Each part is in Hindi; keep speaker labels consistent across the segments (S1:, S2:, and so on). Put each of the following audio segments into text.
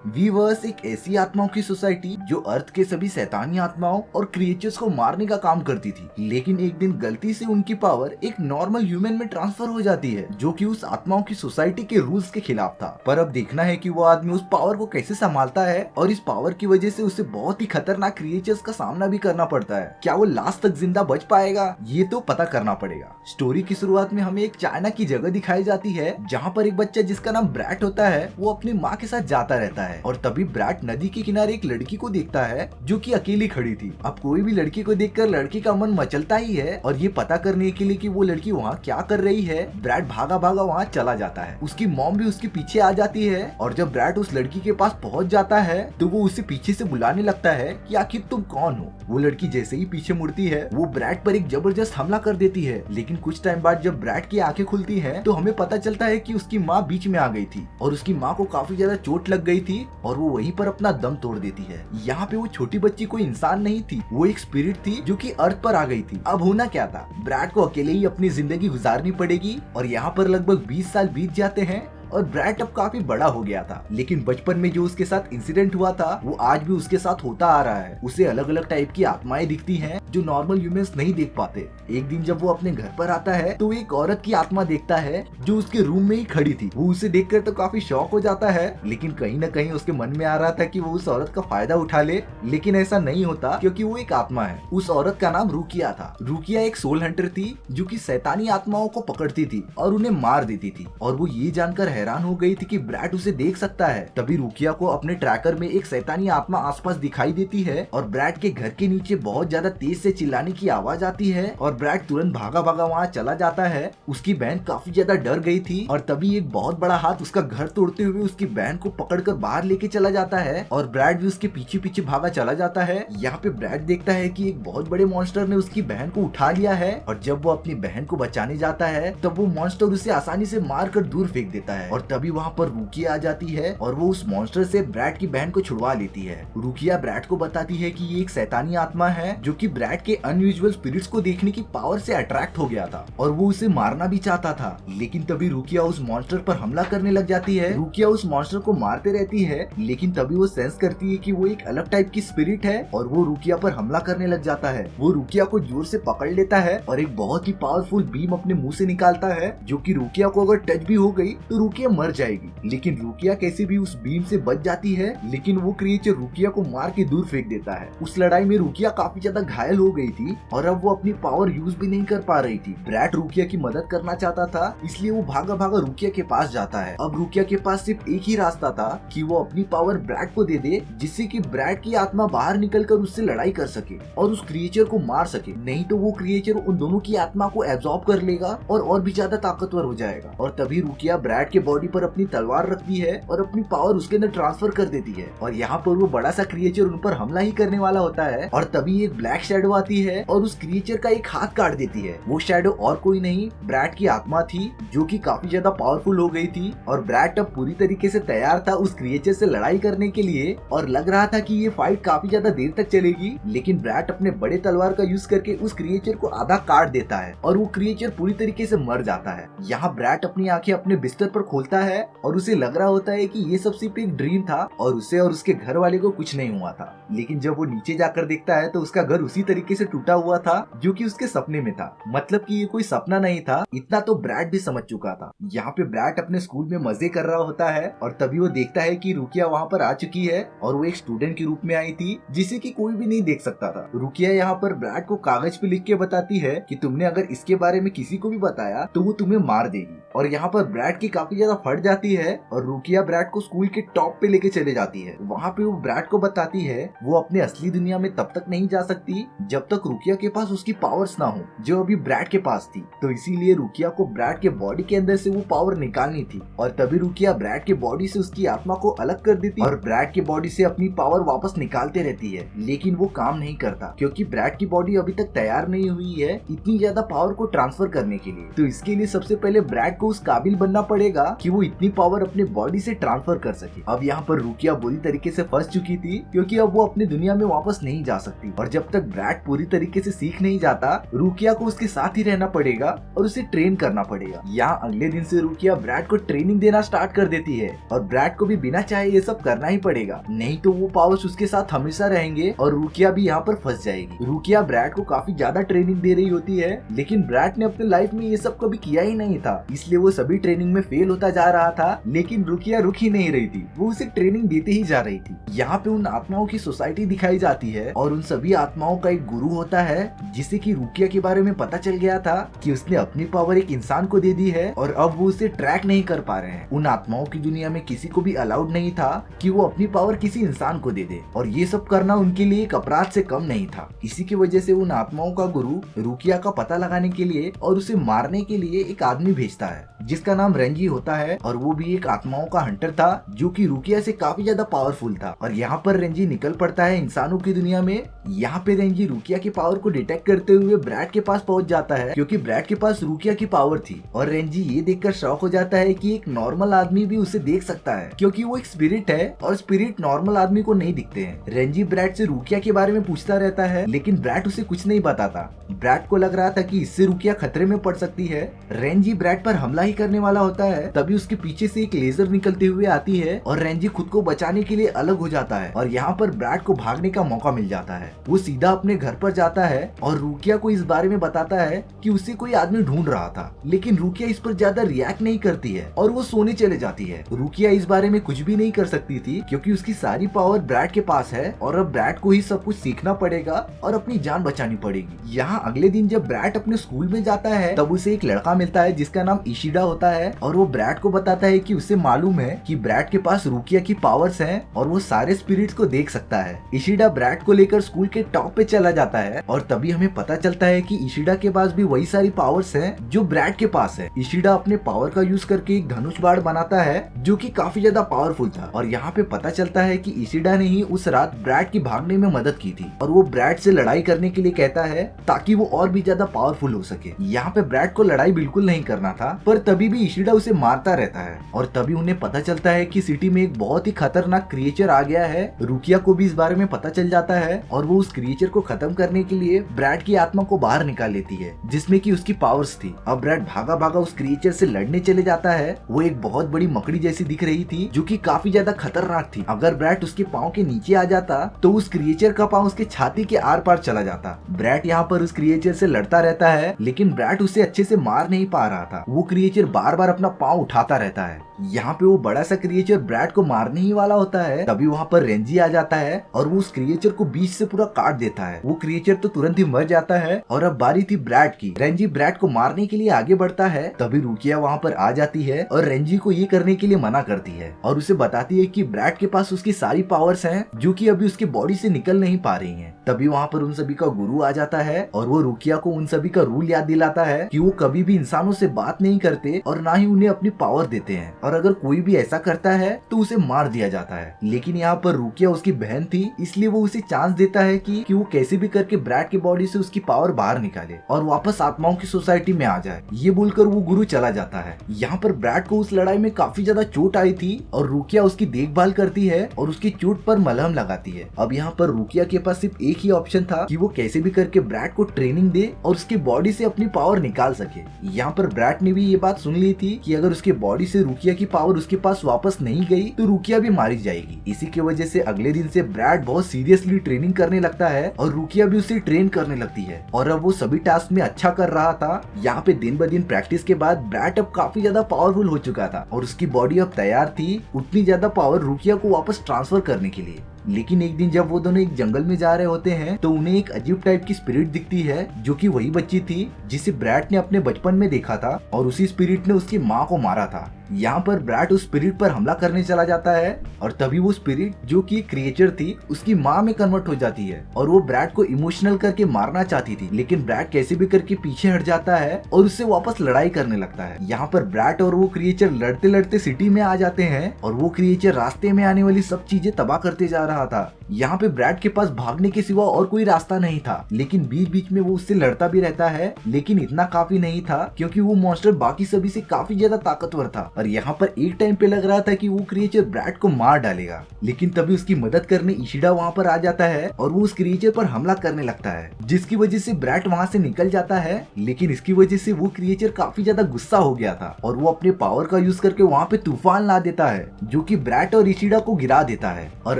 S1: वीवर्स एक ऐसी आत्माओं की सोसाइटी जो अर्थ के सभी शैतानी आत्माओं और क्रिएचर्स को मारने का काम करती थी, लेकिन एक दिन गलती से उनकी पावर एक नॉर्मल ह्यूमन में ट्रांसफर हो जाती है जो कि उस आत्माओं की सोसाइटी के रूल्स के खिलाफ था। पर अब देखना है कि वो आदमी उस पावर को कैसे संभालता है और इस पावर की वजह से उसे बहुत ही खतरनाक क्रिएचर्स का सामना भी करना पड़ता है। क्या वो लास्ट तक जिंदा बच पाएगा, ये तो पता करना पड़ेगा। स्टोरी की शुरुआत में हमें एक चाइना की जगह दिखाई जाती है जहाँ पर एक बच्चा जिसका नाम ब्रैट होता है वो अपनी माँ के साथ जाता रहता है और तभी ब्रैट नदी के किनारे एक लड़की को देखता है जो कि अकेली खड़ी थी। अब कोई भी लड़की को देखकर लड़की का मन मचलता ही है और ये पता करने के लिए कि वो लड़की वहाँ क्या कर रही है, ब्रैट भागा भागा वहाँ चला जाता है। उसकी मॉम भी उसके पीछे आ जाती है और जब ब्रैट उस लड़की के पास पहुँच जाता है तो वो उसे पीछे से बुलाने लगता है कि आखिर तुम कौन हो। वो लड़की जैसे ही पीछे मुड़ती है वो ब्रैट पर एक जबरदस्त हमला कर देती है, लेकिन कुछ टाइम बाद जब ब्रैट की आंखें खुलती हैं तो हमें पता चलता है कि उसकी माँ बीच में आ गई थी और उसकी माँ को काफी ज्यादा चोट लग गई थी और वो वहीं पर अपना दम तोड़ देती है। यहाँ पे वो छोटी बच्ची कोई इंसान नहीं थी, वो एक स्पिरिट थी जो कि अर्थ पर आ गई थी। अब होना क्या था, ब्रैट को अकेले ही अपनी जिंदगी गुजारनी पड़ेगी और यहाँ पर लगभग 20 साल बीत जाते हैं और ब्रैट अब काफी बड़ा हो गया था, लेकिन बचपन में जो उसके साथ इंसिडेंट हुआ था वो आज भी उसके साथ होता आ रहा है। उसे अलग अलग टाइप की आत्माएं दिखती हैं जो नॉर्मल ह्यूमंस नहीं देख पाते। एक दिन जब वो अपने घर पर आता है तो एक औरत की आत्मा देखता है जो उसके रूम में ही खड़ी थी। वो उसे देखकर तो काफी शॉक हो जाता है, लेकिन कहीं न कहीं उसके मन में आ रहा था कि वो उस औरत का फायदा उठा ले, लेकिन ऐसा नहीं होता क्योंकि वो एक आत्मा है। उस औरत का नाम रुकिया था। रुकिया एक सोल हंटर थी जो कि शैतानी आत्माओं को पकड़ती थी और उन्हें मार देती थी और वो ये जानकर हैरान हो गई थी कि ब्रैट उसे देख सकता है। तभी रुकिया को अपने ट्रैकर में एक शैतानी आत्मा आसपास दिखाई देती है और ब्रैट के घर के नीचे बहुत ज्यादा तेज से चिल्लाने की आवाज आती है और ब्रैट तुरंत भागा भागा वहाँ चला जाता है। उसकी बहन काफी ज्यादा डर गई थी और तभी एक बहुत बड़ा हाथ उसका घर तोड़ते हुए उसकी बहन को पकड़कर बाहर लेके चला जाता है और ब्रैट भी उसके पीछे पीछे भागा चला जाता है। यहाँ पे ब्रैट देखता है कि एक बहुत बड़े मॉन्स्टर ने उसकी बहन को उठा लिया है और जब वो अपनी बहन को बचाने जाता है तब वो मॉन्स्टर उसे आसानी से मार कर दूर फेंक देता है और तभी वहाँ पर रुकिया आ जाती है और वो उस मॉन्स्टर से ब्रैट की बहन को छुड़वा लेती है। रुकिया ब्रैट को बताती है कि ये एक शैतानी आत्मा है जो कि ब्रैट के अनयूजुअल स्पिरिट्स को देखने की पावर से अट्रैक्ट हो गया था और वो उसे मारना भी चाहता था, लेकिन तभी रुकिया उस मॉन्स्टर पर हमला करने लग जाती है। रुकिया उस मॉन्स्टर को मारते रहती है, लेकिन तभी वो सेंस करती है कि वो एक अलग टाइप की स्पिरिट है और वो रुकिया पर हमला करने लग जाता है। वो रुकिया को जोर से पकड़ लेता है और एक बहुत ही पावरफुल बीम अपने मुंह से निकालता है जो कि रुकिया को अगर टच भी हो गई तो रुकिया मर जाएगी, लेकिन रुकिया कैसे भी उस बीम से बच जाती है। लेकिन वो क्रिएचर रुकिया को मार के दूर फेंक देता है। उस लड़ाई में रुकिया काफी ज्यादा घायल हो गई थी और अब वो अपनी पावर यूज भी नहीं कर पा रही थी। ब्रैट रुकिया की मदद करना चाहता था, इसलिए वो भागा भागा रुकिया के पास जाता है। अब रुकिया के पास सिर्फ एक ही रास्ता था कि वो अपनी पावर ब्रैट को दे दे, जिससे कि ब्रैट की आत्मा बाहर निकलकर उससे लड़ाई कर सके और उस क्रिएचर को मार सके, नहीं तो वो क्रिएचर उन दोनों की आत्मा को एब्जॉर्ब कर लेगा और भी ज्यादा ताकतवर हो जाएगा। और तभी रुकिया ब्रैट के बॉडी पर अपनी तलवार रखती है और अपनी पावर उसके अंदर ट्रांसफर कर देती है और यहाँ पर वो बड़ा सा क्रिएचर उन पर हमला ही करने वाला होता है और तभी एक ब्लैक शैडो आती है और उस क्रिएचर का एक हाथ काट देती है। वो शैडो और कोई नहीं ब्रैट की आत्मा थी जो कि काफी ज्यादा पावरफुल हो गई थी और ब्रैट अब पूरी तरीके से तैयार था उस क्रिएचर से लड़ाई करने के लिए और लग रहा था कि ये फाइट काफी ज्यादा देर तक चलेगी, लेकिन ब्रैट अपने बड़े तलवार का यूज करके उस क्रिएचर को आधा काट देता है और वो क्रिएचर पूरी तरीके से मर जाता है। यहाँ ब्रैट अपनी आंखें अपने बिस्तर पर खोलता है और उसे लग रहा होता है कि ये सब सिर्फ एक ड्रीम था और उसे और उसके घर वाले को कुछ नहीं हुआ था, लेकिन जब वो नीचे जाकर देखता है तो उसका घर उसी तरीके से टूटा हुआ था जो कि उसके सपने में था। मतलब कि ये कोई सपना नहीं था, इतना तो ब्रैट भी समझ चुका था। यहाँ पे ब्रैट अपने स्कूल में मजे कर रहा होता है और तभी वो देखता है कि रुकिया वहाँ पर आ चुकी है और वो एक स्टूडेंट के रूप में आई थी जिसे कि कोई भी नहीं देख सकता था। रुकिया यहाँ पर ब्रैट को कागज पे लिख के बताती है कि तुमने अगर इसके बारे में किसी को भी बताया तो वो तुम्हें मार देगी और यहाँ पर ब्रैट की काफी ज्यादा फट जाती है और रुकिया ब्रैट को स्कूल के टॉप पे लेके चले जाती है। वहाँ पे वो ब्रैट को बताती है वो अपने असली दुनिया में तब तक नहीं जा सकती जब तक रुकिया के पास उसकी पावर्स ना हो जो अभी ब्रैट के पास थी, तो इसीलिए रुकिया को ब्रैट के बॉडी के अंदर से वो पावर निकालनी थी और तभी रुकिया ब्रैट के बॉडी से उसकी आत्मा को अलग कर देती और ब्रैट के बॉडी से अपनी पावर वापस निकालते रहती है, लेकिन वो काम नहीं करता क्योंकि ब्रैट की बॉडी अभी तक तैयार नहीं हुई है इतनी ज्यादा पावर को ट्रांसफर करने के लिए। तो इसके लिए सबसे पहले ब्रैट को उस काबिल बनना पड़ेगा कि वो इतनी पावर अपने बॉडी से ट्रांसफर कर सके। अब यहाँ पर रुकिया बुरी तरीके से फंस चुकी थी, क्योंकि अब वो अपनी दुनिया में वापस नहीं जा सकती, और जब तक ब्रैड पूरी तरीके से सीख नहीं जाता, रुकिया को उसके साथ ही रहना पड़ेगा और उसे ट्रेन करना पड़ेगा। यहाँ अगले दिन से रुकिया ब्रैड को ट्रेनिंग देना स्टार्ट कर देती है, और ब्रैड को भी बिना चाहे ये सब करना ही पड़ेगा, नहीं तो वो पावर्स उसके साथ हमेशा रहेंगे और रुकिया भी यहाँ पर फंस जाएगी। रुकिया ब्रैड को काफी ज्यादा ट्रेनिंग दे रही होती है, लेकिन ब्रैड ने अपने लाइफ में ये सब कभी किया ही नहीं था, इसलिए वो सभी ट्रेनिंग में फेल होता जा रहा था। लेकिन रुकिया रुक ही नहीं रही थी, वो उसे ट्रेनिंग देते ही जा रही थी। यहाँ पे उन आत्माओं की सोसाइटी दिखाई जाती है, और उन सभी आत्माओं का एक गुरु होता है, जिसे कि रुकिया के बारे में पता चल गया था कि उसने अपनी पावर एक इंसान को दे दी है, और अब वो उसे ट्रैक नहीं कर पा रहे हैं। उन आत्माओं की दुनिया में किसी को भी अलाउड नहीं था कि वो अपनी पावर किसी इंसान को दे दे, और ये सब करना उनके लिए एक अपराध से कम नहीं था। इसी की वजह से उन आत्माओं का गुरु रुकिया का पता लगाने के लिए और उसे मारने के लिए एक आदमी भेजता है, जिसका नाम रेंजी होता है, और वो भी एक आत्माओं का हंटर था, जो कि रुकिया से काफी ज्यादा पावरफुल था। और यहाँ पर रेंजी निकल पड़ता है इंसानों की दुनिया में। यहाँ पे रेंजी रुकिया की पावर को डिटेक्ट करते हुए ब्रैड के पास पहुंच जाता है, क्योंकि ब्रैड के पास रुकिया की पावर थी, और रेंजी ये देखकर शॉक हो जाता है कि एक नॉर्मल आदमी भी उसे देख सकता है, क्योंकि वो एक स्पिरिट है, और स्पिरिट नॉर्मल आदमी को नहीं दिखते हैं। रेंजी ब्रैड से रुकिया के बारे में पूछता रहता है, लेकिन ब्रैड उसे कुछ नहीं बताता। ब्रैड को लग रहा था कि इससे रुकिया खतरे में पड़ सकती है। रेंजी ब्रैड पर हमला ही करने वाला होता है, तभी उसके पीछे से एक लेजर निकलते हुए आती है, और रेंजी खुद को बचाने के लिए अलग हो जाता है, और यहाँ पर ब्रैड को भागने का मौका मिल जाता है। वो सीधा अपने घर पर जाता है और रुकिया को इस बारे में बताता है कि उसे कोई आदमी ढूंढ रहा था, लेकिन रुकिया इस पर ज्यादा रिएक्ट नहीं करती है, और वो सोने चले जाती है। रुकिया इस बारे में कुछ भी नहीं कर सकती थी, क्योंकि उसकी सारी पावर ब्रैड के पास है, और अब ब्रैड को ही सब कुछ सीखना पड़ेगा और अपनी जान बचानी पड़ेगी। यहाँ अगले दिन जब ब्रैड अपने स्कूल में जाता है, तब उसे एक लड़का मिलता है जिसका नाम इशिडा होता है, और वो ब्रैड को बताता है कि उसे मालूम है कि ब्रैड के पास रुकिया की पावर्स हैं, और वो सारे स्पिरिट्स को देख सकता है। इशिडा ब्रैड को लेकर स्कूल के टॉप पे चला जाता है, और तभी हमें पता चलता है कि इशिडा के पास भी वही सारी पावर्स हैं जो ब्रैड के पास है। इशिडा अपने पावर का यूज करके एक धनुष बाण बनाता है, जो कि काफी ज्यादा पावरफुल था, और यहाँ पे पता चलता है कि इशिडा ने ही उस रात ब्रैड की भागने में मदद की थी, और वो ब्रैड से लड़ाई करने के लिए कहता है ताकि वो और भी ज्यादा पावरफुल हो सके। यहाँ पे ब्रैड को लड़ाई बिल्कुल नहीं करना था, पर तभी भी इशिडा उसे मारता रहता है, और तभी उन्हें पता चलता है कि सिटी में एक बहुत ही खतरनाक क्रिएचर आ गया है। रुकिया को भी इस बारे में पता चल जाता है, और वो उस क्रिएचर को खत्म करने के लिए ब्रैड की आत्मा को बाहर निकाल लेती है, जिसमें कि उसकी पावर्स थी। अब ब्रैड भागा भागा उस क्रिएचर से लड़ने चले जाता है। वो एक बहुत बड़ी मकड़ी जैसी दिख रही थी, जो कि काफी ज्यादा खतरनाक थी। अगर ब्रैड उसके पाँव के नीचे आ जाता तो उस क्रिएचर का पाँव उसके छाती के आर पार चला जाता। ब्रैड यहाँ पर उस क्रिएचर से लड़ता रहता है, लेकिन ब्रैड उसे अच्छे से मार नहीं पा रहा था। वो क्रिएचर बार बार अपना पाँव उठाता रहता है। यहाँ पे वो बड़ा सा क्रिएचर ब्रैड को मारने ही वाला होता है, तभी वहाँ पर रेंजी आ जाता है, और वो उस क्रिएचर को बीच से पूरा काट देता है। वो क्रिएचर तो तुरंत ही मर जाता है, और अब बारी थी ब्रैड की। रेंजी ब्रैड को मारने के लिए आगे बढ़ता है, तभी रुकिया वहाँ पर आ जाती है, और रेंजी को ये करने के लिए मना करती है, और उसे बताती है कि ब्रैड के पास उसकी सारी पावर्स हैं, जो कि अभी उसके बॉडी से निकल नहीं पा रही हैं। तभी वहाँ पर उन सभी का गुरु आ जाता है, और वो रुकिया को उन सभी का रूल याद दिलाता है कि वो कभी भी इंसानों से बात नहीं करते, और ना ही उन्हें अपनी पावर देते हैं, और अगर कोई भी ऐसा करता है तो उसे मार दिया जाता है। लेकिन यहाँ पर रुकिया उसकी बहन थी, इसलिए वो उसे चांस देता है कि वो कैसे भी करके ब्रैड की बॉडी से उसकी पावर बाहर निकाले और वापस आत्माओं की सोसाइटी में आ जाए। ये बोलकर वो गुरु चला जाता है। यहाँ पर ब्रैड को उस लड़ाई में काफी ज्यादा चोट आई थी, और रुकिया उसकी देखभाल करती है और उसकी चोट पर मलहम लगाती है। अब यहाँ पर रुकिया के पास सिर्फ एक ही ऑप्शन था कि वो कैसे भी करके ब्रैड को ट्रेनिंग दे और उसकी बॉडी से अपनी पावर निकाल सके। यहाँ पर ब्रैड ने भी ये बात सुन ली थी कि अगर उसके बॉडी से रुकिया की पावर उसके पास वापस नहीं गई तो रुकिया भी मारी जाएगी। इसी की वजह से अगले दिन से ब्रैड बहुत सीरियसली ट्रेनिंग करने लगता है, और रुकिया भी उसे ट्रेन करने लगती है, और अब वो सभी टास्क में अच्छा कर रहा था। यहाँ पे दिन ब दिन प्रैक्टिस के बाद ब्रैड अब काफी ज्यादा पावरफुल हो चुका था, और उसकी बॉडी अब तैयार थी उतनी ज्यादा पावर रुकिया को वापस ट्रांसफर करने के लिए। लेकिन एक दिन जब वो दोनों एक जंगल में जा रहे होते हैं, तो उन्हें एक अजीब टाइप की स्पिरिट दिखती है, जो कि वही बच्ची थी जिसे ब्रैड ने अपने बचपन में देखा था, और उसी स्पिरिट ने उसकी माँ को मारा था। यहाँ पर ब्रैड उस स्पिरिट पर हमला करने चला जाता है, और तभी वो स्पिरिट जो कि क्रिएचर थी उसकी माँ में कन्वर्ट हो जाती है, और वो ब्रैड को इमोशनल करके मारना चाहती थी। लेकिन ब्रैड कैसे भी करके पीछे हट जाता है और उससे वापस लड़ाई करने लगता है। यहाँ पर ब्रैड और वो क्रिएचर लड़ते लड़ते सिटी में आ जाते हैं, और वो क्रिएचर रास्ते में आने वाली सब चीजें तबाह करते जा रहा था। यहाँ पे ब्रैड के पास भागने के सिवा और कोई रास्ता नहीं था, लेकिन बीच बीच में वो उससे लड़ता भी रहता है, लेकिन इतना काफी नहीं था क्योंकि वो मॉन्स्टर बाकी सभी से काफी ज्यादा ताकतवर था और यहाँ पर एक टाइम पे लग रहा था कि वो क्रिएचर ब्रैड को मार डालेगा। लेकिन तभी उसकी मदद करने इशिडा वहाँ पर आ जाता है और वो उस क्रिएचर पर हमला करने लगता है, जिसकी वजह से ब्रैड वहाँ से निकल जाता है। लेकिन इसकी वजह से वो क्रिएचर काफी ज्यादा गुस्सा हो गया था और वो अपने पावर का यूज करके वहाँ पे तूफान ला देता है, जो कि ब्रैड और इशिडा को गिरा देता है। और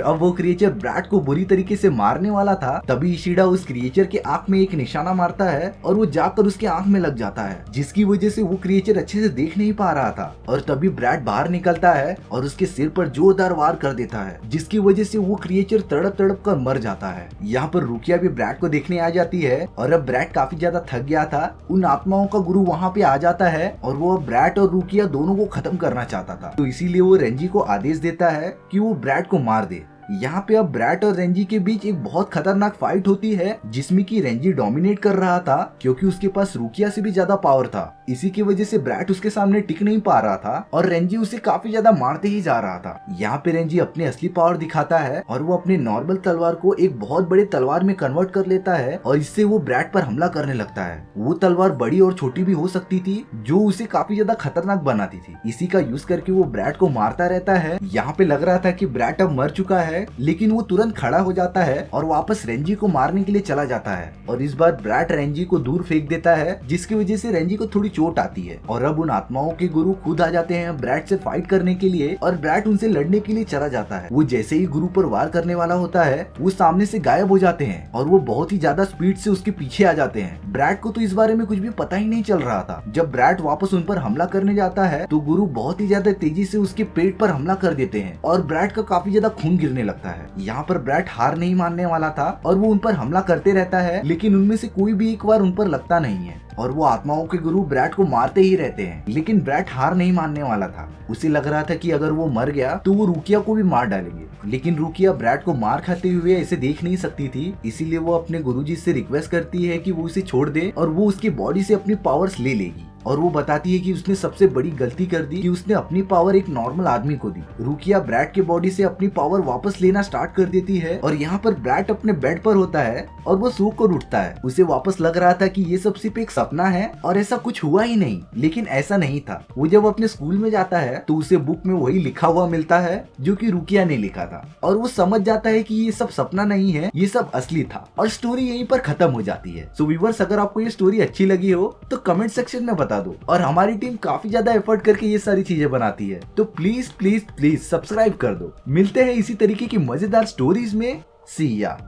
S1: अब वो क्रिएचर ब्रैड को बुरी तरीके से मारने वाला था, तभी इशिडा उस क्रिएचर के आंख में एक निशाना मारता है और वो जाकर उसके आंख में लग जाता है, जिसकी वजह से वो क्रिएचर अच्छे से देख नहीं पा रहा था। और तभी ब्रैड बाहर निकलता है और उसके सिर पर जोरदार वार कर देता है, जिसकी वजह से वो क्रिएचर तड़प तड़प कर मर जाता है। यहाँ पर रुकिया भी ब्रैड को देखने आ जाती है और अब ब्रैड काफी ज्यादा थक गया था। उन आत्माओं का गुरु वहाँ पे आ जाता है और वो अब ब्रैड और रुकिया दोनों को खत्म करना चाहता था, तो इसीलिए वो रेंजी को आदेश देता है कि वो ब्रैड को मार दे। यहाँ पे अब ब्रैड और रेंजी के बीच एक बहुत खतरनाक फाइट होती है, जिसमें कि रेंजी डोमिनेट कर रहा था क्योंकि उसके पास रुकिया से भी ज्यादा पावर था। इसी की वजह से ब्रैड उसके सामने टिक नहीं पा रहा था और रेंजी उसे काफी ज्यादा मारते ही जा रहा था। यहाँ पे रेंजी अपने असली पावर दिखाता है और वो अपने नॉर्मल तलवार को एक बहुत बड़े तलवार में कन्वर्ट कर लेता है और इससे वो ब्रैड पर हमला करने लगता है। वो तलवार बड़ी और छोटी भी हो सकती थी, जो उसे काफी ज्यादा खतरनाक बनाती थी। इसी का यूज करके वो ब्रैड को मारता रहता है। यहाँ पे लग रहा था कि ब्रैड अब मर चुका है, लेकिन वो तुरंत खड़ा हो जाता है और वापस रेंजी को मारने के लिए चला जाता है और इस बार ब्रैड रेंजी को दूर फेंक देता है, जिसकी वजह से रेंजी को थोड़ी चोट आती है। और अब उन आत्माओं के गुरु खुद आ जाते हैं ब्रैड से फाइट करने के लिए और ब्रैड उनसे लड़ने के लिए चला जाता है। वो जैसे ही गुरु पर वार करने वाला होता है, वो सामने से गायब हो जाते हैं और वो बहुत ही ज्यादा स्पीड से उसके पीछे आ जाते हैं। ब्रैड को तो इस बारे में कुछ भी पता ही नहीं चल रहा था। जब ब्रैड वापस उन पर हमला करने जाता है तो गुरु बहुत ही ज्यादा तेजी से उसके पेट पर हमला कर देते हैं और ब्रैड का काफी ज्यादा खून गिरने लगता है। यहाँ पर ब्रैड हार नहीं मानने वाला था और वो उन पर हमला करते रहता है, लेकिन उनमें से कोई भी एक बार उन पर लगता नहीं है और वो आत्माओं के गुरु ब्रैड को मारते ही रहते हैं। लेकिन ब्रैड हार नहीं मानने वाला था। उसे लग रहा था कि अगर वो मर गया तो वो रुकिया को भी मार डालेंगे, लेकिन रुकिया ब्रैड को मार खाते हुए ऐसे देख नहीं सकती थी। इसीलिए वो अपने गुरुजी से रिक्वेस्ट करती है कि वो उसे छोड़ दे और वो उसकी बॉडी से अपनी पावर्स ले लेगी। और वो बताती है कि उसने सबसे बड़ी गलती कर दी कि उसने अपनी पावर एक नॉर्मल आदमी को दी। रुकिया ब्रैड के बॉडी से अपनी पावर वापस लेना स्टार्ट कर देती है और यहाँ पर ब्रैड अपने बेड पर होता है और वो सो कर उठता है। उसे वापस लग रहा था कि ये सब सिर्फ एक सपना है और ऐसा कुछ हुआ ही नहीं, लेकिन ऐसा नहीं था। वो जब अपने स्कूल में जाता है तो उसे बुक में वही लिखा हुआ मिलता है जो कि रुकिया ने लिखा था और वो समझ जाता है कि ये सब सपना नहीं है, ये सब असली था और स्टोरी यहीं पर खत्म हो जाती है। सो व्यूअर्स, अगर आपको ये स्टोरी अच्छी लगी हो तो कमेंट सेक्शन में बता दो और हमारी टीम काफी ज्यादा एफर्ट करके ये सारी चीजें बनाती है, तो प्लीज प्लीज प्लीज सब्सक्राइब कर दो। मिलते हैं इसी तरीके की मजेदार स्टोरीज में। सी या।